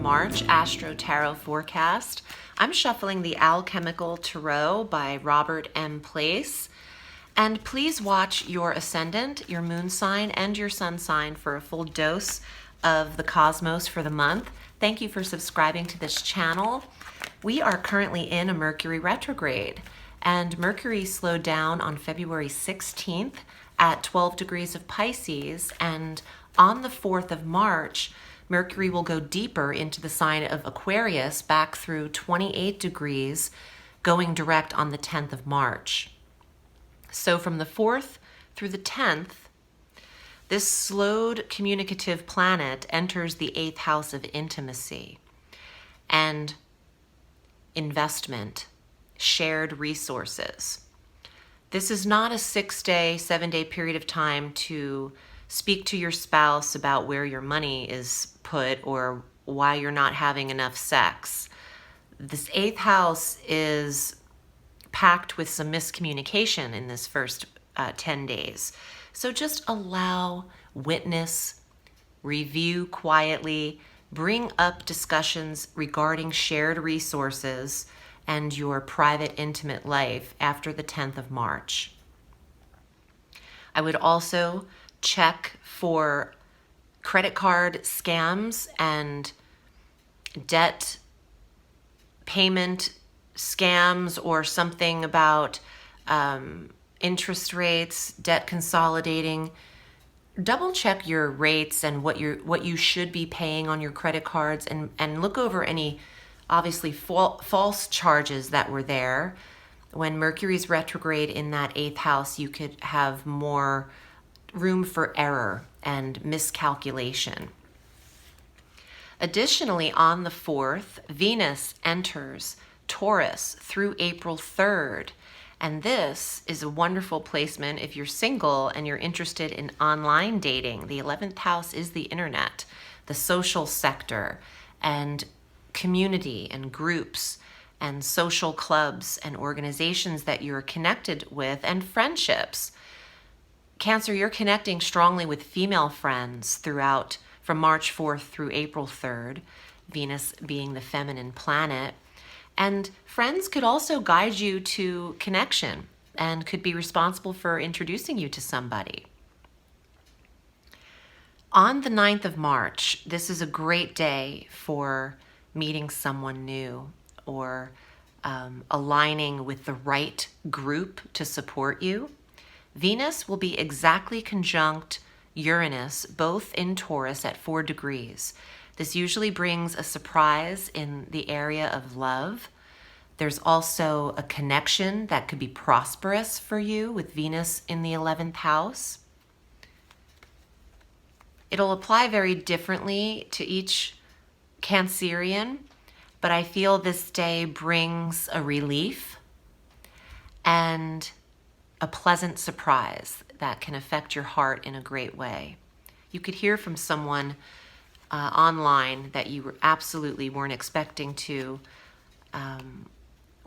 March Astro Tarot Forecast. I'm shuffling the Alchemical Tarot by Robert M. Place. And please watch your ascendant, your moon sign, and your sun sign for a full dose of the cosmos for the month. Thank you for subscribing to this channel. We are currently in a Mercury retrograde, and Mercury slowed down on February 16th at 12 degrees of Pisces, and on the 4th of March, Mercury will go deeper into the sign of Aquarius back through 28 degrees, going direct on the 10th of March. So from the 4th through the 10th, this slowed communicative planet enters the 8th house of intimacy and investment, shared resources. This is not a 6-day, 7-day period of time to speak to your spouse about where your money is put or why you're not having enough sex. This 8th house is packed with some miscommunication in this first 10 days. So just allow, witness, review quietly, bring up discussions regarding shared resources and your private, intimate life after the 10th of March. I would also check for credit card scams and debt payment scams or something about interest rates, debt consolidating. Double check your rates and what you should be paying on your credit cards, and look over any obviously false charges that were there. When Mercury's retrograde in that 8th house, you could have more room for error and miscalculation. Additionally, on the 4th, Venus enters Taurus through April 3rd. And this is a wonderful placement if you're single and you're interested in online dating. The 11th house is the internet, the social sector, and community and groups and social clubs and organizations that you're connected with, and friendships. Cancer, you're connecting strongly with female friends throughout from March 4th through April 3rd, Venus being the feminine planet. And friends could also guide you to connection and could be responsible for introducing you to somebody. On the 9th of March, this is a great day for meeting someone new or aligning with the right group to support you. Venus will be exactly conjunct Uranus, both in Taurus at 4 degrees. This usually brings a surprise in the area of love. There's also a connection that could be prosperous for you with Venus in the 11th house. It'll apply very differently to each Cancerian, but I feel this day brings a relief and a pleasant surprise that can affect your heart in a great way. You could hear from someone online that you absolutely weren't expecting to,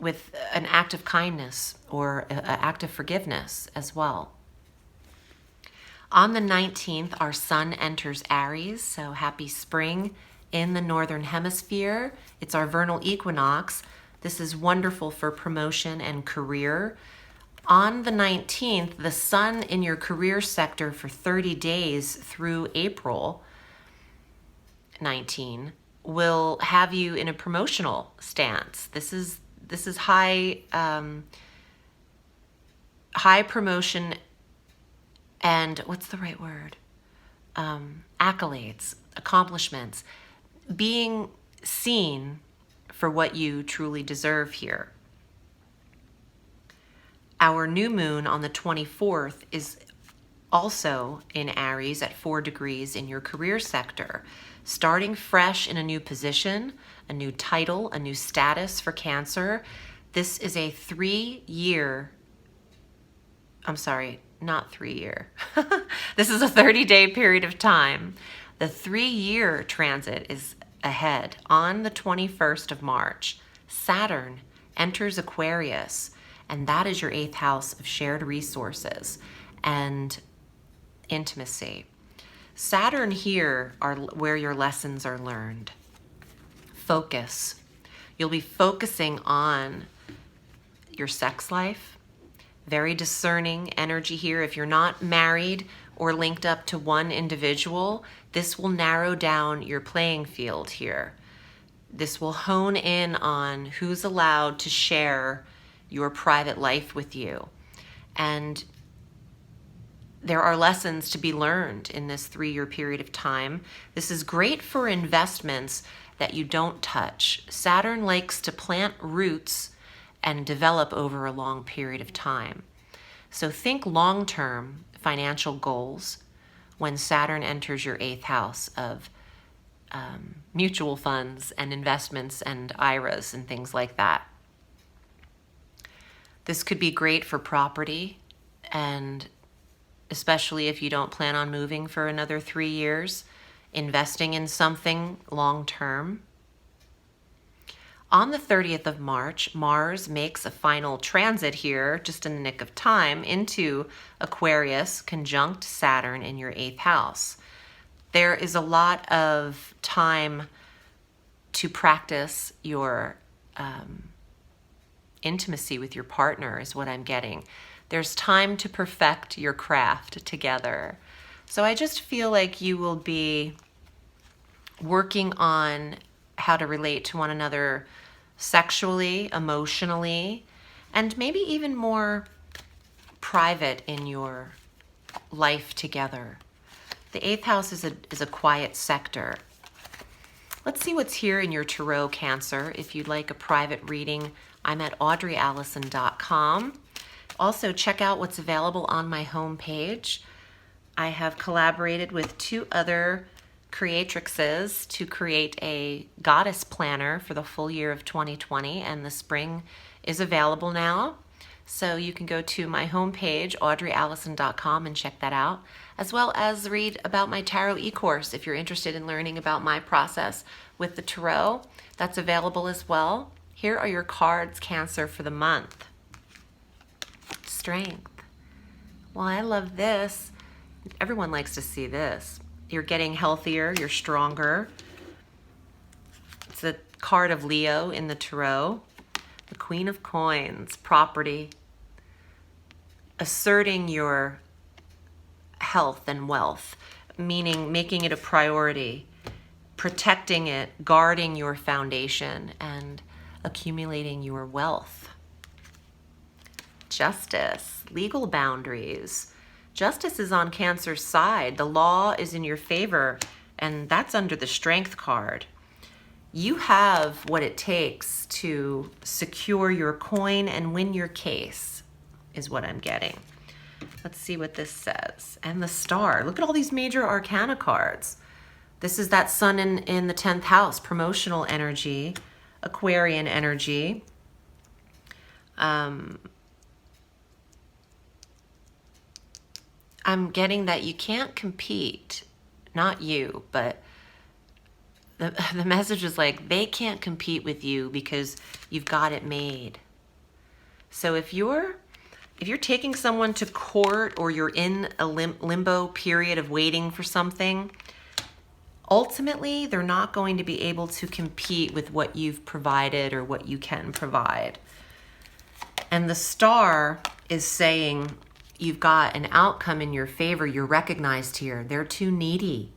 with an act of kindness or an act of forgiveness as well. On the 19th, our sun enters Aries, so happy spring in the Northern Hemisphere. It's our vernal equinox. This is wonderful for promotion and career. On the 19th, the sun in your career sector for 30 days through April 19 will have you in a promotional stance. This is high promotion and what's the right word? Accolades, accomplishments, being seen for what you truly deserve here. Our new moon on the 24th is also in Aries at 4 degrees in your career sector, starting fresh in a new position, a new title, a new status for Cancer. This is a 3-year, not 3 year. This is a 30-day period of time. The 3-year transit is ahead. On the 21st of March, Saturn enters Aquarius, and that is your 8th house of shared resources and intimacy. Saturn here are where your lessons are learned. focus. You'll be focusing on your sex life. Very discerning energy here. If you're not married or linked up to one individual, this will narrow down your playing field here. This will hone in on who's allowed to share your private life with you. And there are lessons to be learned in this 3-year period of time. This is great for investments that you don't touch. Saturn likes to plant roots and develop over a long period of time. So think long-term financial goals when Saturn enters your 8th house of mutual funds and investments and IRAs and things like that. This could be great for property, and especially if you don't plan on moving for another 3 years, investing in something long-term. On the 30th of March, Mars makes a final transit here, just in the nick of time, into Aquarius, conjunct Saturn in your 8th house. There is a lot of time to practice your intimacy with your partner, is what I'm getting. There's time to perfect your craft together. So I just feel like you will be working on how to relate to one another sexually, emotionally, and maybe even more private in your life together. The 8th house is a quiet sector. Let's see what's here in your tarot, Cancer. If you'd like a private reading, I'm at audreyalison.com. Also, check out what's available on my homepage. I have collaborated with 2 other creatrixes to create a goddess planner for the full year of 2020, and the spring is available now. So you can go to my homepage, audreyalison.com, and check that out, as well as read about my Tarot e-course if you're interested in learning about my process with the Tarot. That's available as well. Here are your cards, Cancer, for the month. Strength. Well, I love this. Everyone likes to see this. You're getting healthier, you're stronger. It's the card of Leo in the Tarot. The Queen of Coins, property. Asserting your health and wealth, meaning making it a priority, protecting it, guarding your foundation, and accumulating your wealth. Justice, legal boundaries. Justice is on Cancer's side. The law is in your favor, and that's under the Strength card. You have what it takes to secure your coin and win your case, is what I'm getting. Let's see what this says. And the Star. Look at all these major arcana cards. This is that Sun in the 10th house, promotional energy, Aquarian energy. I'm getting that you can't compete, not you, but the message is like they can't compete with you because you've got it made. So if you're taking someone to court, or you're in a limbo period of waiting for something, ultimately they're not going to be able to compete with what you've provided or what you can provide. And the Star is saying you've got an outcome in your favor. You're recognized here. They're too needy.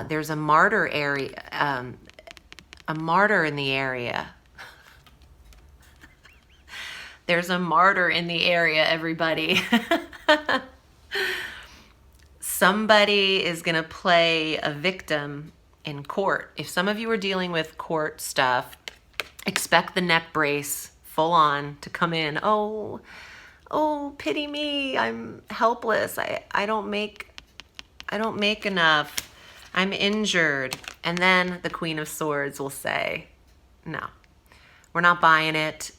There's a martyr area, a martyr in the area. There's a martyr in the area, everybody. Somebody is going to play a victim in court. If some of you are dealing with court stuff, expect the neck brace full on to come in. Oh, pity me. I'm helpless. I don't make enough. I'm injured. And then the Queen of Swords will say, no, we're not buying it.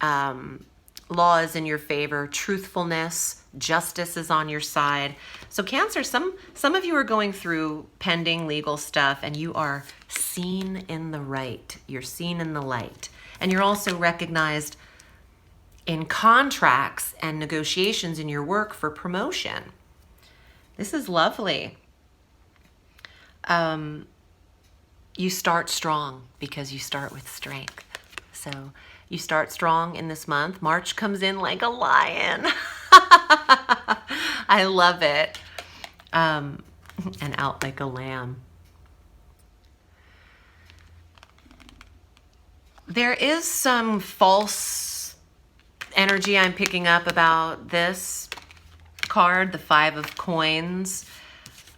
Law is in your favor. Truthfulness, justice is on your side. So Cancer, some of you are going through pending legal stuff, and you are seen in the right. You're seen in the light. And you're also recognized in contracts and negotiations in your work for promotion. This is lovely. you start strong because you start with strength. So you start strong in this month. March comes in like a lion. I love it. And out like a lamb. There is some false energy I'm picking up about this card, the Five of Coins.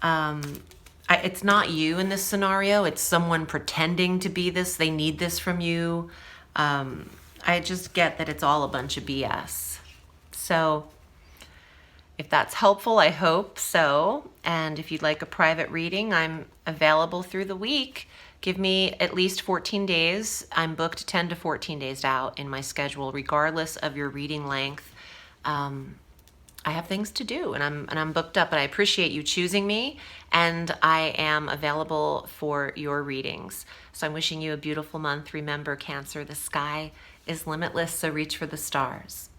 It's not you in this scenario. It's someone pretending to be this. They need this from you. I just get that it's all a bunch of BS. So if that's helpful, I hope so. And if you'd like a private reading, I'm available through the week. Give me at least 14 days. I'm booked 10 to 14 days out in my schedule, regardless of your reading length. I have things to do, and I'm booked up, but I appreciate you choosing me, and I am available for your readings. So I'm wishing you a beautiful month. Remember, Cancer, the sky is limitless, so reach for the stars.